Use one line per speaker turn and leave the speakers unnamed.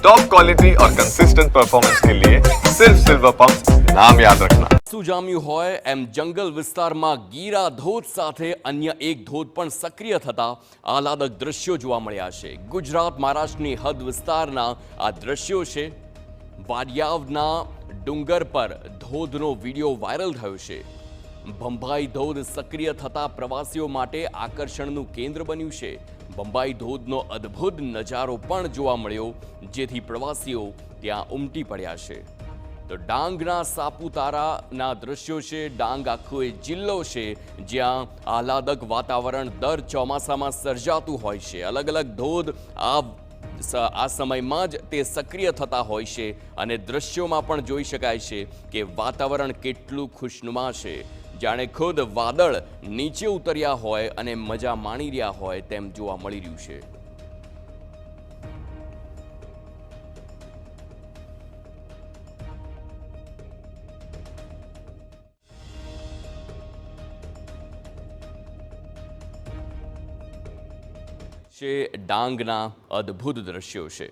Top quality और consistent performance के लिए सिर्फ सिल्वर पंप नाम याद रखना।
શું જામ્યું હોય એમ જંગલ વિસ્તારમાં ગીરા ધોધ સાથે અન્ય એક ધોધ પણ સક્રિય થતા આહલાદક દ્રશ્યો જોવા મળ્યા છે। ગુજરાત મહારાષ્ટ્રની હદ વિસ્તારના આ દ્રશ્યો છે। વાડિયાવના ડુંગર પર ધોધનો વિડીયો વાયરલ થયો છે। બંબાઈ ધોધ સક્રિય થતા પ્રવાસીઓ માટે આકર્ષણનું કેન્દ્ર બન્યું છે। બંબાઈ ધોધનો અદ્ભુત નજારો પણ જોવા મળ્યો, જેથી પ્રવાસીઓ ત્યાં ઉમટી પડ્યા છે। તો ડાંગના સાપુતારાના દ્રશ્યો છે। ડાંગ આખો એ જિલ્લો છે જ્યાં આહલાદક વાતાવરણ દર ચોમાસામાં સર્જાતું હોય છે। અલગ અલગ ધોધ આ સમયમાં જ તે સક્રિય થતા હોય છે અને દ્રશ્યોમાં પણ જોઈ શકાય છે કે વાતાવરણ કેટલું ખુશનુમા છે, જાણે ખુદ વાદળ નીચે ઉતર્યા હોય અને મજા માણી રહ્યા હોય તેમ જોવા મળી રહ્યું છે। ડાંગના અદ્ભુત દ્રશ્યો છે।